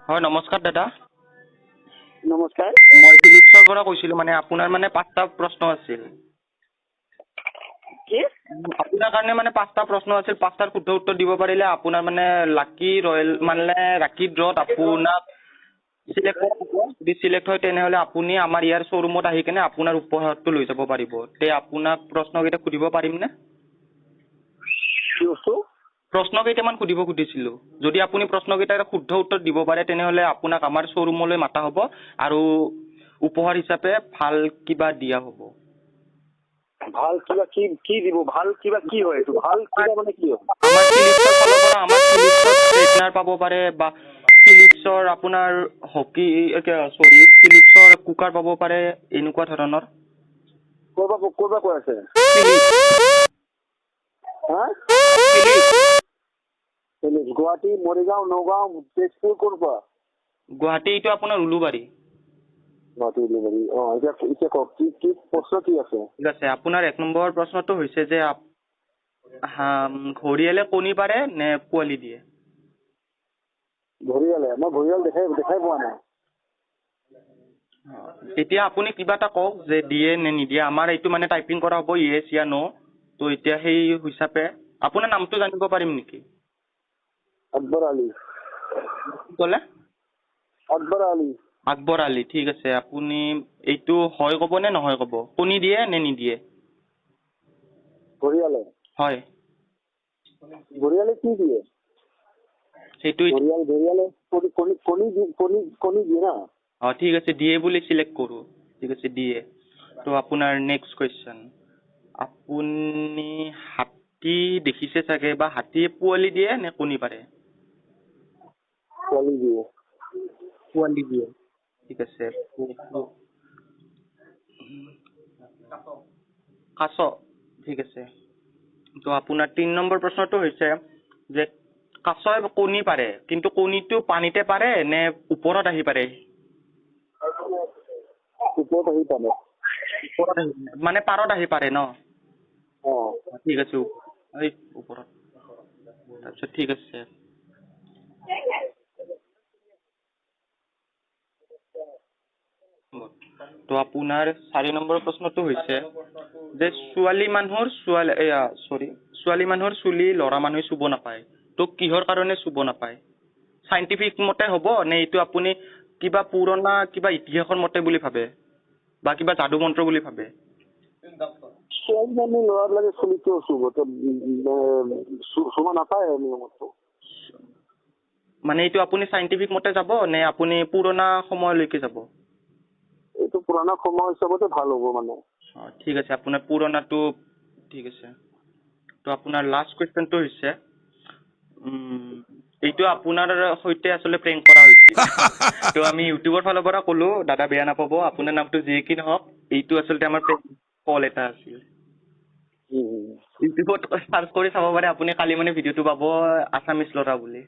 হয় নমস্কাৰ দাদা। নমস্কাৰ। মই ফিলিপছৰ পৰা কৈছিলো মানে আপোনাৰ মানে 5টা প্ৰশ্ন আছিল। কি? আপোনাৰ কাৰণে মানে 5টা প্ৰশ্ন আছিল, 5টাৰ শুদ্ধ উত্তৰ দিব পাৰিলে আপোনাৰ মানে লাকি ৰয়েল মানে লাকি ড্ৰত আপোনাক সিলেক্ট হ'ব। যদি সিলেক্ট হয় তেনেহলে আপুনি আমাৰ ইয়াৰ শ্বৰুমত আহি কেনে আপোনাৰ উপহাৰটো লৈ যাব পাৰিব। তে আপোনাক প্ৰশ্নকেইটা সুধিব পাৰিমনে? প্ৰশ্ন কেইটামান সুধিব খুজিছিলো। যদি আপুনি প্ৰশ্নকেইটাৰ শুদ্ধ উত্তৰ দিব পাৰে তেনেহলে আপোনাক আমাৰ শ্বৰুমলৈ মাতা হ'ব আৰু উপহাৰ হিচাপে ভাল কিবা দিয়া হ'ব। ভাল কিবা কি দিব? ভাল কিবা কি হয় এইটো? ভাল কিবা মানে কি হয়? আমাৰ ফিলিপছৰ ফালৰ পৰা আমাৰ ফিলিপছৰ ষ্ট্ৰেটনাৰ পাব পাৰে বা ফিলিপছৰ আপোনাৰ ফিলিপছৰ কুকাৰ পাব পাৰে, এনেকুৱা ধৰণৰ। ক'ৰবা কৈ আছে? ফিলিপছ হা? গুৱাহাটী, মৰিগাঁও, নগাঁও, তেজপুৰ ক'ৰ পৰা? গুৱাহাটী এইটো আপোনাৰ উলুবাৰী। গুৱাহাটী উলুবাৰী। এতিয়া কওক কি প্ৰশ্ন কি আছে? ঠিক আছে। আপোনাৰ 1 নম্বৰ প্ৰশ্নটো হৈছে যে ঘৰিয়ালে কণী পাৰে নে পোৱালি দিয়ে? ঘৰিয়ালে? মই ঘৰিয়াল দেখাই পোৱা নাই। এতিয়া আপুনি কিবা এটা কওক যে দিয়ে নে নিদিয়ে। আমাৰ এইটো মানে টাইপিং কৰা হ'ব ইয়েছ ইয়া নো। তো এতিয়া সেই হিচাপে আপোনাৰ নামটো জানিব পাৰিম নেকি? আকবৰ আলী। কি ক'লে? আকবৰ আলী। আকবৰ আলী। ঠিক আছে। আপুনি এইটো হয় ক'ব নে নহয় ক'ব? কণী দিয়ে নে নিদিয়ে? ঘৰিয়ালে? হয়। ঘৰিয়ালে কি দিয়ে? সেইটো ঘৰিয়ালে কণী দিয়ে না? ঠিক আছে, দিয়ে বুলি চিলেক্ট কৰোঁ। ঠিক আছে, দিয়ে। তো আপোনাৰ নেক্সট কুৱেশ্যন। আপুনি হাতী দেখিছে চাগে, বা হাতীয়ে পোৱালি দিয়ে নে কণী পাৰে? পোৱালি দিয়ে। পোৱালি দিয়ে। ঠিক আছে। কাছ। ঠিক আছে। তো আপোনাৰ 3 নম্বৰ প্ৰশ্নটো হৈছে যে কাছই কণী পাৰে, কিন্তু কণীটো পানীতে পাৰে নে ওপৰত আহি পাৰে? ওপৰত আহি পাৰে। ওপৰত আহি মানে পাৰত আহি পাৰে ন? ঠিক আছে। ওপৰত। তাৰপিছত ঠিক আছে। তো আপোনাৰ 4 নম্বৰ প্ৰশ্নটো হৈছে যে ছোৱালী মানুহৰ চুলি ল'ৰা মানুহে চুব নাপায়। তো কিহৰ কাৰণে চুব নাপায়? চাইণ্টিফিক মতে হ'ব নে এইটো আপুনি কিবা পুৰণা কিবা ইতিহাসৰ মতে বুলি ভাবে বা কিবা যাদু মন্ত্ৰ বুলি ভাবে? ছোৱালী মানুহ ল'ৰাবিলাকে চুলি কিয় চুব? চুব নাপায় নিয়মতো। মানে এইটো আপুনি চাইণ্টিফিক মতে যাব নে আপুনি পুৰণা সময়লৈকে যাব? এইটো পুৰণা সময় হিচাপতে ভাল হ'ব মানে। ঠিক আছে। আপোনাৰ পুৰণাটো ঠিক আছে। তো আপোনাৰ লাষ্ট কুৱেশ্যনটো হৈছে এইটো আপোনাৰ সৈতে আচলতে প্ৰেংক কৰা হৈছিল। তো আমি ইউটিউবৰ ফালৰ পৰা ক'লো, দাদা বেয়া নাপাব, আপোনাৰ নামটো যি কি নহওক, এইটো আচলতে আমাৰ কল এটা আছিল। ইউটিউবত চাৰ্চ কৰি চাব পাৰে আপুনি, কালি মানে ভিডিঅ'টো পাব আছামিজ ল'ৰা বুলি।